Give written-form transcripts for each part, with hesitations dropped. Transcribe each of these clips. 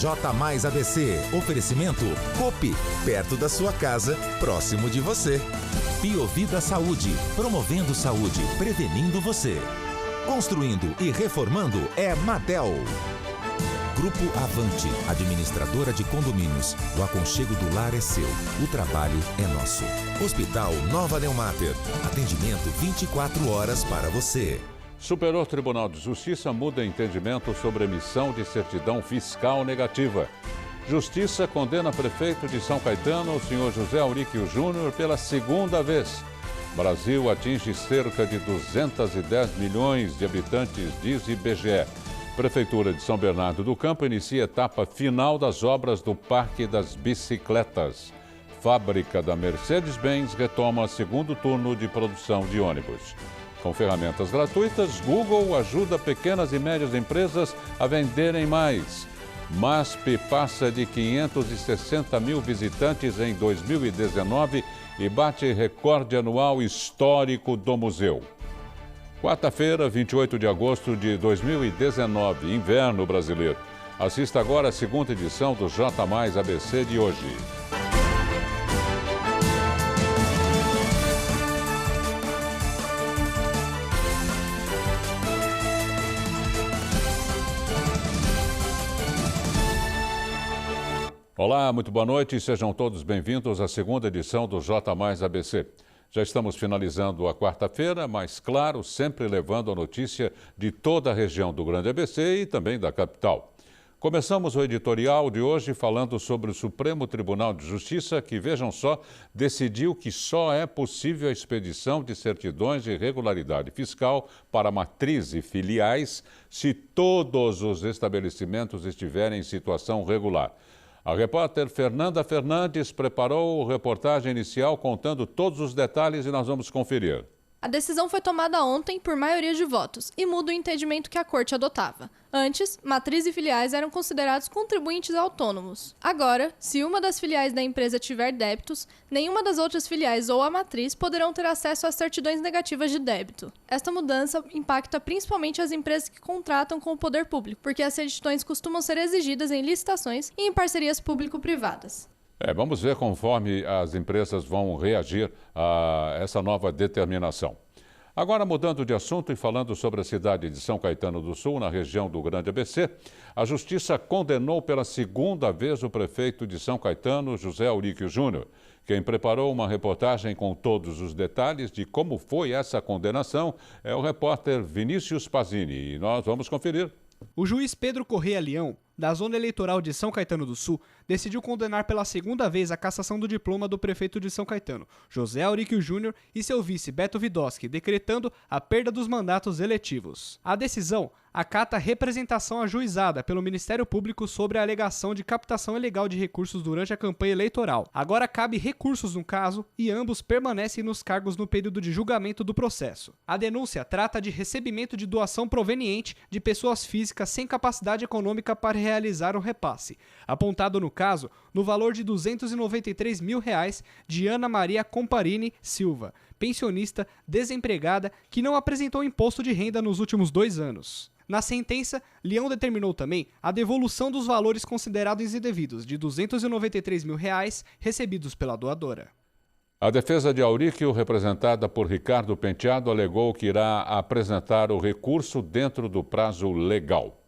J Mais ABC. Oferecimento Copi, perto da sua casa, próximo de você. Biovida Saúde, promovendo saúde, prevenindo você. Construindo e reformando é Madel. Grupo Avante, administradora de condomínios. O aconchego do lar é seu, o trabalho é nosso. Hospital Nova Neumater, atendimento 24 horas para você. Superior Tribunal de Justiça muda entendimento sobre emissão de certidão fiscal negativa. Justiça condena prefeito de São Caetano, o senhor José Auríquio Júnior, pela segunda vez. Brasil atinge cerca de 210 milhões de habitantes, diz IBGE. Prefeitura de São Bernardo do Campo inicia etapa final das obras do Parque das Bicicletas. Fábrica da Mercedes-Benz retoma segundo turno de produção de ônibus. Com ferramentas gratuitas, Google ajuda pequenas e médias empresas a venderem mais. MASP passa de 560 mil visitantes em 2019 e bate recorde anual histórico do museu. Quarta-feira, 28 de agosto de 2019, inverno brasileiro. Assista agora a segunda edição do J Mais ABC de hoje. Olá, muito boa noite e sejam todos bem-vindos à segunda edição do J Mais ABC. Já estamos finalizando a quarta-feira, mas claro, sempre levando a notícia de toda a região do Grande ABC e também da capital. Começamos o editorial de hoje falando sobre o Supremo Tribunal de Justiça, que, vejam só, decidiu que só é possível a expedição de certidões de regularidade fiscal para matriz e filiais se todos os estabelecimentos estiverem em situação regular. A repórter Fernanda Fernandes preparou a reportagem inicial contando todos os detalhes e nós vamos conferir. A decisão foi tomada ontem por maioria de votos e muda o entendimento que a Corte adotava. Antes, matriz e filiais eram considerados contribuintes autônomos. Agora, se uma das filiais da empresa tiver débitos, nenhuma das outras filiais ou a matriz poderão ter acesso às certidões negativas de débito. Esta mudança impacta principalmente as empresas que contratam com o poder público, porque as certidões costumam ser exigidas em licitações e em parcerias público-privadas. Vamos ver conforme as empresas vão reagir a essa nova determinação. Agora, mudando de assunto e falando sobre a cidade de São Caetano do Sul, na região do Grande ABC, a Justiça condenou pela segunda vez o prefeito de São Caetano, José Auríquio Júnior. Quem preparou uma reportagem com todos os detalhes de como foi essa condenação é o repórter Vinícius Pazini. E nós vamos conferir. O juiz Pedro Correia Leão, da Zona Eleitoral de São Caetano do Sul, decidiu condenar pela segunda vez a cassação do diploma do prefeito de São Caetano, José Auríquio Júnior, e seu vice Beto Vidoski, decretando a perda dos mandatos eletivos. A decisão acata a representação ajuizada pelo Ministério Público sobre a alegação de captação ilegal de recursos durante a campanha eleitoral. Agora cabe recursos no caso e ambos permanecem nos cargos no período de julgamento do processo. A denúncia trata de recebimento de doação proveniente de pessoas físicas sem capacidade econômica para realizar o repasse, apontado no caso no valor de R$ 293 mil de Ana Maria Comparini Silva, pensionista desempregada que não apresentou imposto de renda nos últimos 2 anos. Na sentença, Leão determinou também a devolução dos valores considerados indevidos de R$ 293 mil recebidos pela doadora. A defesa de Auríquio, representada por Ricardo Penteado, alegou que irá apresentar o recurso dentro do prazo legal.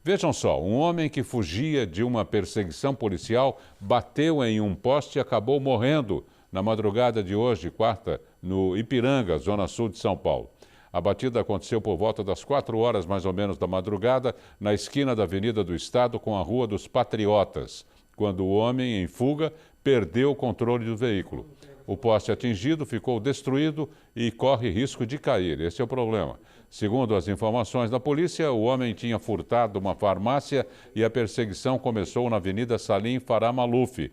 Vejam só, um homem que fugia de uma perseguição policial bateu em um poste e acabou morrendo na madrugada de hoje, quarta, no Ipiranga, zona sul de São Paulo. A batida aconteceu por volta das 4 horas, mais ou menos, da madrugada, na esquina da Avenida do Estado com a Rua dos Patriotas, quando o homem, em fuga, perdeu o controle do veículo. O poste atingido ficou destruído e corre risco de cair. Esse é o problema. Segundo as informações da polícia, o homem tinha furtado uma farmácia e a perseguição começou na Avenida Salim Farah Maluf.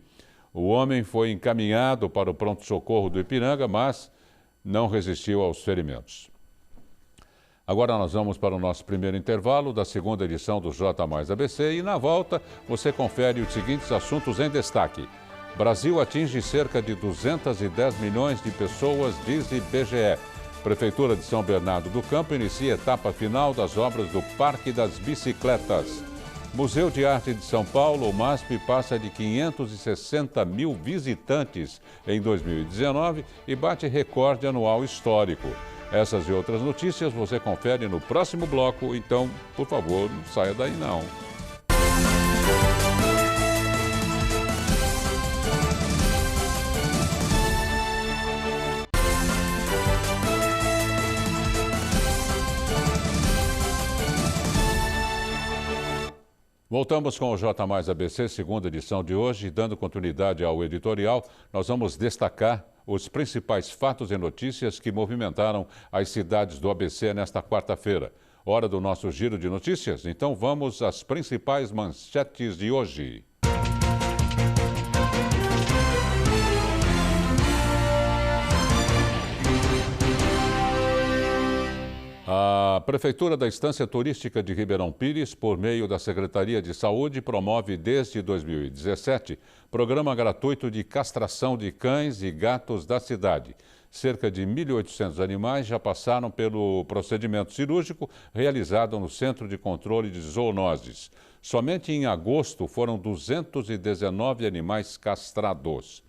O homem foi encaminhado para o pronto-socorro do Ipiranga, mas não resistiu aos ferimentos. Agora nós vamos para o nosso primeiro intervalo da segunda edição do J Mais ABC e na volta você confere os seguintes assuntos em destaque. Brasil atinge cerca de 210 milhões de pessoas, diz IBGE. Prefeitura de São Bernardo do Campo inicia etapa final das obras do Parque das Bicicletas. Museu de Arte de São Paulo, o MASP, passa de 560 mil visitantes em 2019 e bate recorde anual histórico. Essas e outras notícias você confere no próximo bloco, então, por favor, não saia daí não. Voltamos com o J Mais ABC, segunda edição de hoje. Dando continuidade ao editorial, nós vamos destacar os principais fatos e notícias que movimentaram as cidades do ABC nesta quarta-feira. Hora do nosso giro de notícias? Então vamos às principais manchetes de hoje. A Prefeitura da Estância Turística de Ribeirão Pires, por meio da Secretaria de Saúde, promove desde 2017 programa gratuito de castração de cães e gatos da cidade. Cerca de 1.800 animais já passaram pelo procedimento cirúrgico realizado no Centro de Controle de Zoonoses. Somente em agosto foram 219 animais castrados.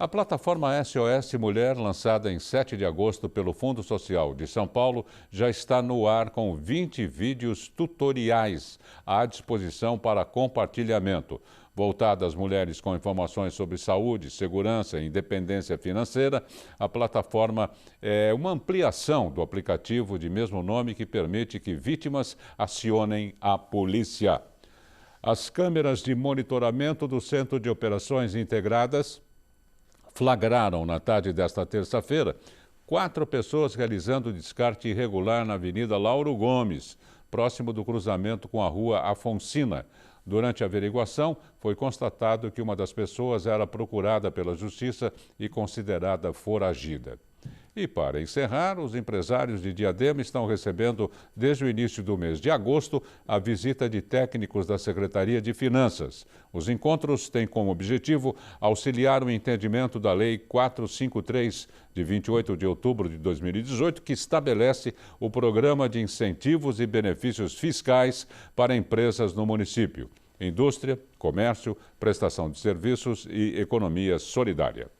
A plataforma SOS Mulher, lançada em 7 de agosto pelo Fundo Social de São Paulo, já está no ar com 20 vídeos tutoriais à disposição para compartilhamento. Voltada às mulheres com informações sobre saúde, segurança e independência financeira, a plataforma é uma ampliação do aplicativo de mesmo nome que permite que vítimas acionem a polícia. As câmeras de monitoramento do Centro de Operações Integradas flagraram na tarde desta terça-feira 4 pessoas realizando descarte irregular na Avenida Lauro Gomes, próximo do cruzamento com a Rua Afonsina. Durante a averiguação, foi constatado que uma das pessoas era procurada pela Justiça e considerada foragida. E para encerrar, os empresários de Diadema estão recebendo, desde o início do mês de agosto, a visita de técnicos da Secretaria de Finanças. Os encontros têm como objetivo auxiliar o entendimento da Lei 453, de 28 de outubro de 2018, que estabelece o Programa de Incentivos e Benefícios Fiscais para empresas no município: indústria, comércio, prestação de serviços e economia solidária.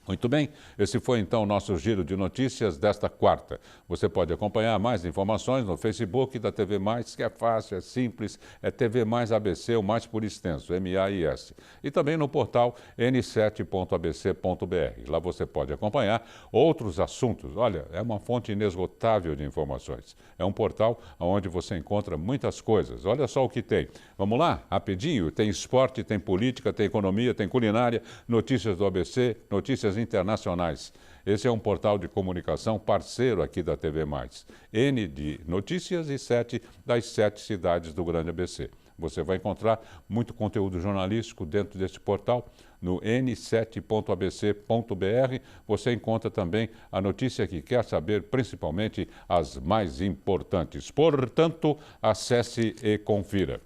Muito bem, esse foi então o nosso giro de notícias desta quarta. Você pode acompanhar mais informações no Facebook da TV Mais, que é fácil, é simples, é TV Mais ABC, o mais por extenso, MAIS. E também no portal n7.abc.br. Lá você pode acompanhar outros assuntos. Olha, é uma fonte inesgotável de informações. É um portal onde você encontra muitas coisas. Olha só o que tem. Vamos lá, rapidinho. Tem esporte, tem política, tem economia, tem culinária, notícias do ABC, notícias internacionais. Esse é um portal de comunicação parceiro aqui da TV Mais. N de notícias e 7 das 7 cidades do Grande ABC. Você vai encontrar muito conteúdo jornalístico dentro deste portal. No n7.abc.br você encontra também a notícia que quer saber, principalmente as mais importantes. Portanto, acesse e confira.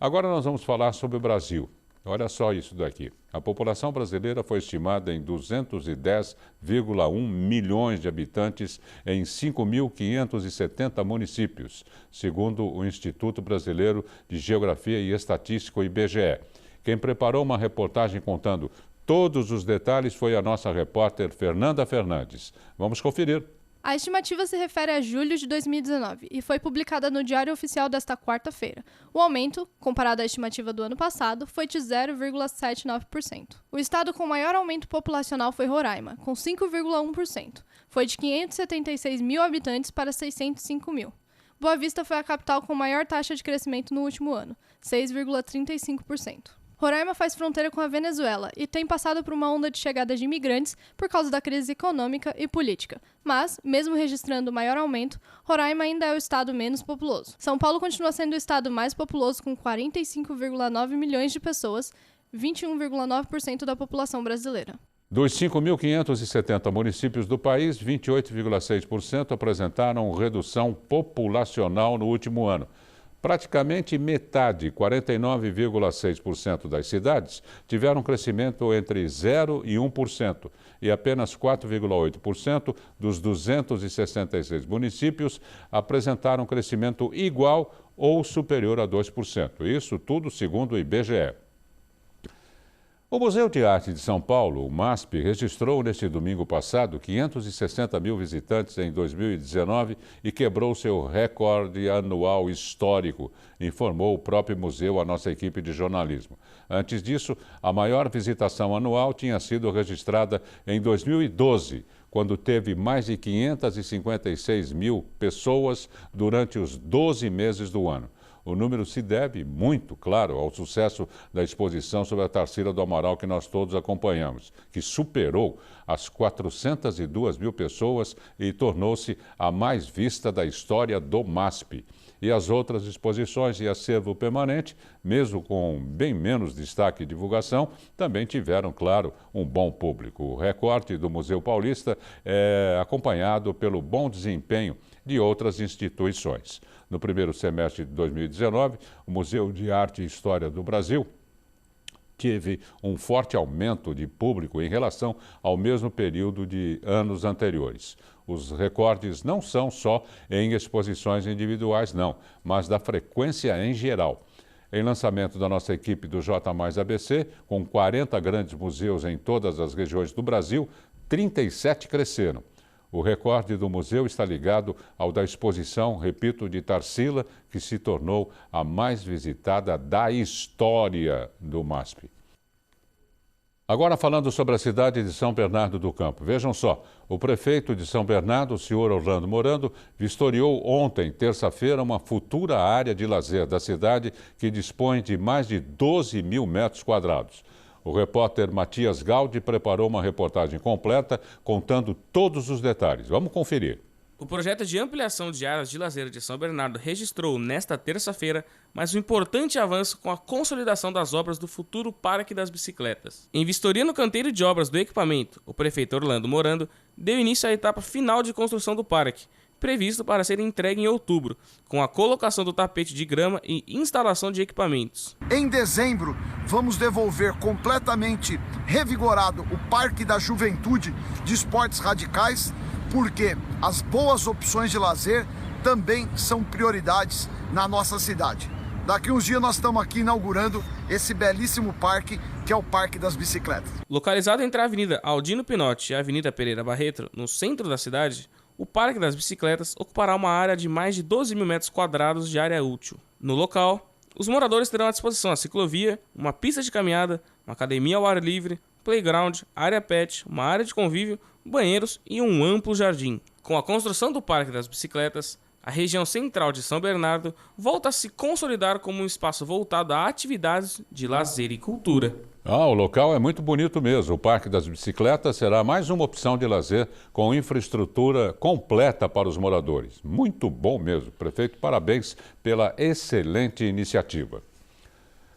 Agora nós vamos falar sobre o Brasil. Olha só isso daqui. A população brasileira foi estimada em 210,1 milhões de habitantes em 5.570 municípios, segundo o Instituto Brasileiro de Geografia e Estatística, o IBGE. Quem preparou uma reportagem contando todos os detalhes foi a nossa repórter Fernanda Fernandes. Vamos conferir. A estimativa se refere a julho de 2019 e foi publicada no Diário Oficial desta quarta-feira. O aumento, comparado à estimativa do ano passado, foi de 0,79%. O estado com maior aumento populacional foi Roraima, com 5,1%. Foi de 576 mil habitantes para 605 mil. Boa Vista foi a capital com maior taxa de crescimento no último ano, 6,35%. Roraima faz fronteira com a Venezuela e tem passado por uma onda de chegada de imigrantes por causa da crise econômica e política. Mas, mesmo registrando maior aumento, Roraima ainda é o estado menos populoso. São Paulo continua sendo o estado mais populoso com 45,9 milhões de pessoas, 21,9% da população brasileira. Dos 5.570 municípios do país, 28,6% apresentaram redução populacional no último ano. Praticamente metade, 49,6% das cidades, tiveram crescimento entre 0% e 1%, e apenas 4,8% dos 266 municípios apresentaram crescimento igual ou superior a 2%. Isso tudo segundo o IBGE. O Museu de Arte de São Paulo, o MASP, registrou neste domingo passado 560 mil visitantes em 2019 e quebrou seu recorde anual histórico, informou o próprio museu à nossa equipe de jornalismo. Antes disso, a maior visitação anual tinha sido registrada em 2012, quando teve mais de 556 mil pessoas durante os 12 meses do ano. O número se deve muito, claro, ao sucesso da exposição sobre a Tarsila do Amaral que nós todos acompanhamos, que superou as 402 mil pessoas e tornou-se a mais vista da história do MASP. E as outras exposições e acervo permanente, mesmo com bem menos destaque e divulgação, também tiveram, claro, um bom público. O recorte do Museu Paulista é acompanhado pelo bom desempenho de outras instituições. No primeiro semestre de 2019, o Museu de Arte e História do Brasil teve um forte aumento de público em relação ao mesmo período de anos anteriores. Os recordes não são só em exposições individuais, não, mas da frequência em geral. Em lançamento da nossa equipe do J+ABC, com 40 grandes museus em todas as regiões do Brasil, 37 cresceram. O recorde do museu está ligado ao da exposição, repito, de Tarsila, que se tornou a mais visitada da história do MASP. Agora falando sobre a cidade de São Bernardo do Campo. Vejam só, o prefeito de São Bernardo, o senhor Orlando Morando, vistoriou ontem, terça-feira, uma futura área de lazer da cidade que dispõe de mais de 12 mil metros quadrados. O repórter Matias Gaudi preparou uma reportagem completa contando todos os detalhes. Vamos conferir. O projeto de ampliação de áreas de lazer de São Bernardo registrou nesta terça-feira mais um importante avanço com a consolidação das obras do futuro Parque das Bicicletas. Em vistoria no canteiro de obras do equipamento, o prefeito Orlando Morando deu início à etapa final de construção do parque, previsto para ser entregue em outubro, com a colocação do tapete de grama e instalação de equipamentos. Em dezembro, vamos devolver completamente revigorado o Parque da Juventude de Esportes Radicais, porque as boas opções de lazer também são prioridades na nossa cidade. Daqui uns dias nós estamos aqui inaugurando esse belíssimo parque, que é o Parque das Bicicletas. Localizado entre a Avenida Aldino Pinotti e a Avenida Pereira Barreto, no centro da cidade, o Parque das Bicicletas ocupará uma área de mais de 12 mil metros quadrados de área útil. No local, os moradores terão à disposição a ciclovia, uma pista de caminhada, uma academia ao ar livre, playground, área pet, uma área de convívio, banheiros e um amplo jardim. Com a construção do Parque das Bicicletas, a região central de São Bernardo volta a se consolidar como um espaço voltado a atividades de lazer e cultura. O local é muito bonito mesmo. O Parque das Bicicletas será mais uma opção de lazer com infraestrutura completa para os moradores. Muito bom mesmo. Prefeito, parabéns pela excelente iniciativa.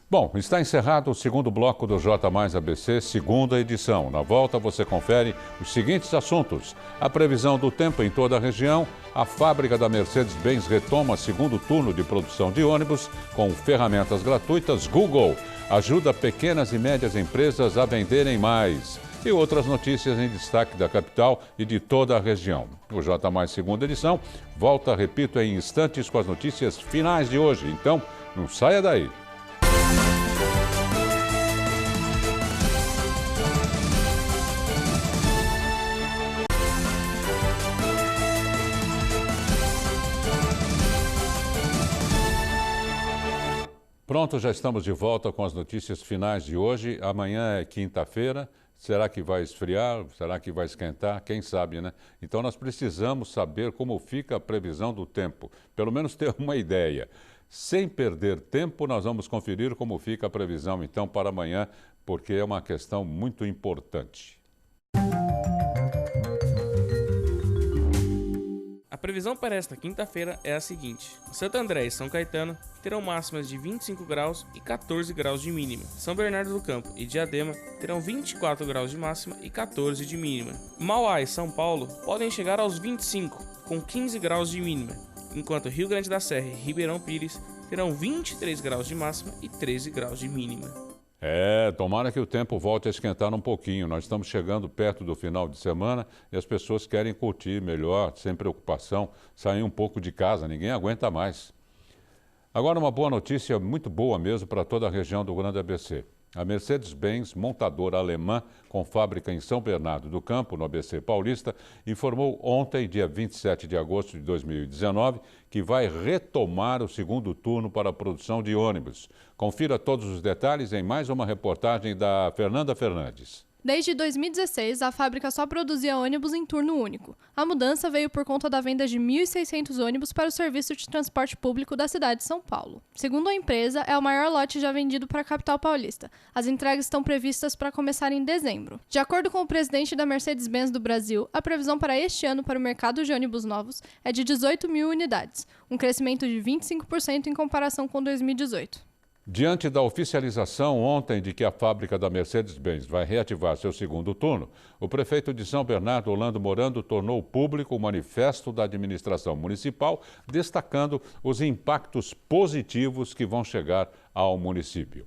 Bom, está encerrado o segundo bloco do J+ABC, segunda edição. Na volta você confere os seguintes assuntos. A previsão do tempo em toda a região, a fábrica da Mercedes-Benz retoma segundo turno de produção de ônibus com ferramentas gratuitas. Google ajuda pequenas e médias empresas a venderem mais. E outras notícias em destaque da capital e de toda a região. O J+, segunda edição, volta, repito, em instantes com as notícias finais de hoje. Então, não saia daí. Pronto, já estamos de volta com as notícias finais de hoje. Amanhã é quinta-feira. Será que vai esfriar? Será que vai esquentar? Quem sabe, né? Então nós precisamos saber como fica a previsão do tempo. Pelo menos ter uma ideia. Sem perder tempo, nós vamos conferir como fica a previsão, então, para amanhã, porque é uma questão muito importante. A previsão para esta quinta-feira é a seguinte: Santo André e São Caetano terão máximas de 25 graus e 14 graus de mínima. São Bernardo do Campo e Diadema terão 24 graus de máxima e 14 de mínima. Mauá e São Paulo podem chegar aos 25, com 15 graus de mínima, enquanto Rio Grande da Serra e Ribeirão Pires terão 23 graus de máxima e 13 graus de mínima. Tomara que o tempo volte a esquentar um pouquinho. Nós estamos chegando perto do final de semana e as pessoas querem curtir melhor, sem preocupação, sair um pouco de casa, ninguém aguenta mais. Agora uma boa notícia, muito boa mesmo para toda a região do Grande ABC. A Mercedes-Benz, montadora alemã com fábrica em São Bernardo do Campo, no ABC Paulista, informou ontem, dia 27 de agosto de 2019, que vai retomar o segundo turno para a produção de ônibus. Confira todos os detalhes em mais uma reportagem da Fernanda Fernandes. Desde 2016, a fábrica só produzia ônibus em turno único. A mudança veio por conta da venda de 1.600 ônibus para o serviço de transporte público da cidade de São Paulo. Segundo a empresa, é o maior lote já vendido para a capital paulista. As entregas estão previstas para começar em dezembro. De acordo com o presidente da Mercedes-Benz do Brasil, a previsão para este ano para o mercado de ônibus novos é de 18 mil unidades, um crescimento de 25% em comparação com 2018. Diante da oficialização ontem de que a fábrica da Mercedes-Benz vai reativar seu segundo turno, o prefeito de São Bernardo, Orlando Morando, tornou público o manifesto da administração municipal, destacando os impactos positivos que vão chegar ao município.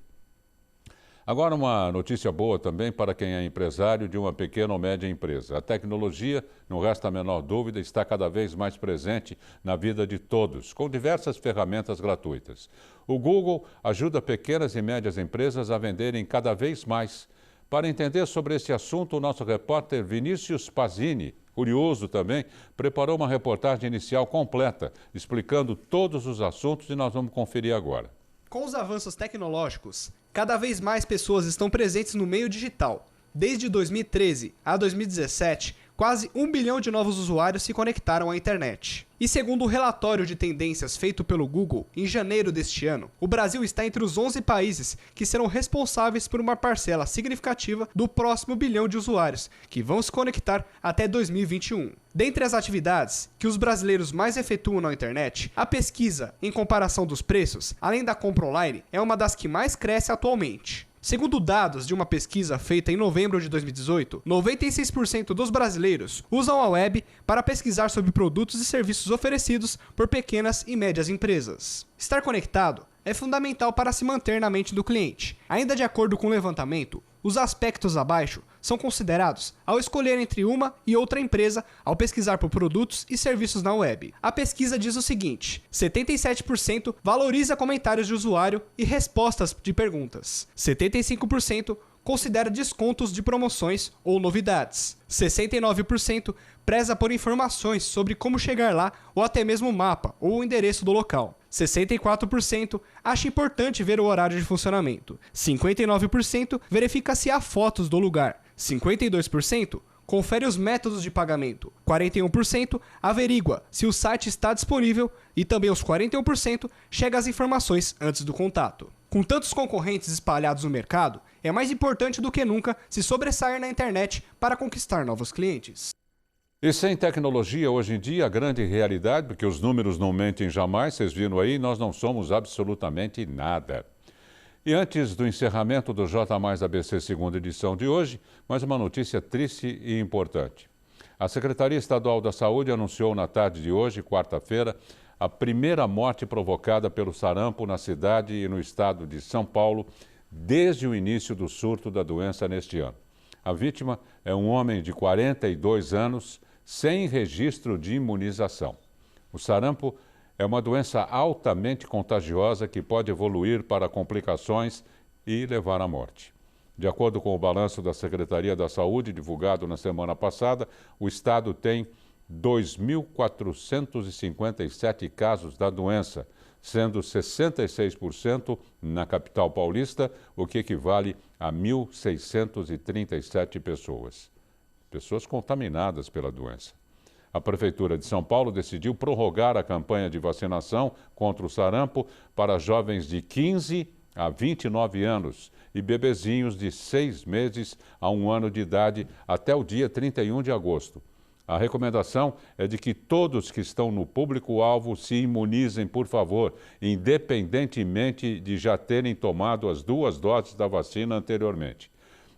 Agora uma notícia boa também para quem é empresário de uma pequena ou média empresa. A tecnologia, não resta a menor dúvida, está cada vez mais presente na vida de todos, com diversas ferramentas gratuitas. O Google ajuda pequenas e médias empresas a venderem cada vez mais. Para entender sobre esse assunto, o nosso repórter Vinícius Pazini, curioso também, preparou uma reportagem inicial completa, explicando todos os assuntos e nós vamos conferir agora. Com os avanços tecnológicos, cada vez mais pessoas estão presentes no meio digital. Desde 2013 a 2017, quase 1 bilhão de novos usuários se conectaram à internet. E segundo o relatório de tendências feito pelo Google, em janeiro deste ano, o Brasil está entre os 11 países que serão responsáveis por uma parcela significativa do próximo bilhão de usuários, que vão se conectar até 2021. Dentre as atividades que os brasileiros mais efetuam na internet, a pesquisa em comparação dos preços, além da compra online, é uma das que mais cresce atualmente. Segundo dados de uma pesquisa feita em novembro de 2018, 96% dos brasileiros usam a web para pesquisar sobre produtos e serviços oferecidos por pequenas e médias empresas. Estar conectado é fundamental para se manter na mente do cliente. Ainda de acordo com o levantamento, os aspectos abaixo são considerados ao escolher entre uma e outra empresa ao pesquisar por produtos e serviços na web. A pesquisa diz o seguinte: 77% valoriza comentários de usuário e respostas de perguntas. 75% considera descontos de promoções ou novidades. 69% preza por informações sobre como chegar lá ou até mesmo o mapa ou o endereço do local. 64% acha importante ver o horário de funcionamento. 59% verifica se há fotos do lugar. 52% confere os métodos de pagamento. 41% averigua se o site está disponível e também os 41% chega às informações antes do contato. Com tantos concorrentes espalhados no mercado, é mais importante do que nunca se sobressair na internet para conquistar novos clientes. E sem tecnologia, hoje em dia, a grande realidade, porque os números não mentem jamais, vocês viram aí, nós não somos absolutamente nada. E antes do encerramento do J Mais ABC segunda edição de hoje, mais uma notícia triste e importante. A Secretaria Estadual da Saúde anunciou na tarde de hoje, quarta-feira, a primeira morte provocada pelo sarampo na cidade e no estado de São Paulo desde o início do surto da doença neste ano. A vítima é um homem de 42 anos, sem registro de imunização. O sarampo é uma doença altamente contagiosa que pode evoluir para complicações e levar à morte. De acordo com o balanço da Secretaria da Saúde, divulgado na semana passada, o estado tem 2.457 casos da doença, sendo 66% na capital paulista, o que equivale a 1.637 pessoas. Pessoas contaminadas pela doença. A Prefeitura de São Paulo decidiu prorrogar a campanha de vacinação contra o sarampo para jovens de 15 a 29 anos e bebezinhos de 6 meses a 1 ano de idade até o dia 31 de agosto. A recomendação é de que todos que estão no público-alvo se imunizem, por favor, independentemente de já terem tomado as 2 doses da vacina anteriormente.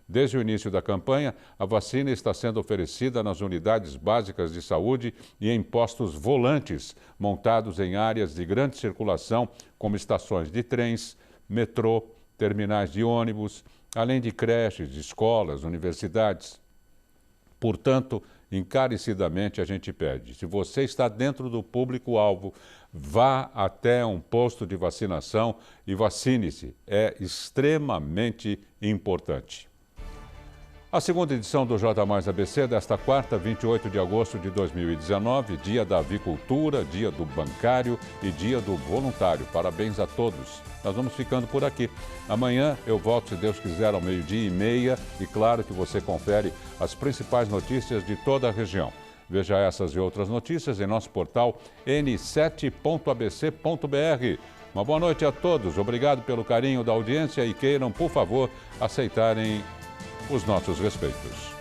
Desde o início da campanha, a vacina está sendo oferecida nas unidades básicas de saúde e em postos volantes, montados em áreas de grande circulação, como estações de trens, metrô, terminais de ônibus, além de creches, escolas, universidades. Portanto, encarecidamente a gente pede, se você está dentro do público-alvo, vá até um posto de vacinação e vacine-se. É extremamente importante. A segunda edição do J Mais ABC desta quarta, 28 de agosto de 2019, dia da avicultura, dia do bancário e dia do voluntário. Parabéns a todos. Nós vamos ficando por aqui. Amanhã eu volto, se Deus quiser, ao 12h30 e claro que você confere as principais notícias de toda a região. Veja essas e outras notícias em nosso portal n7.abc.br. Uma boa noite a todos. Obrigado pelo carinho da audiência e queiram, por favor, aceitarem os nossos respeitos.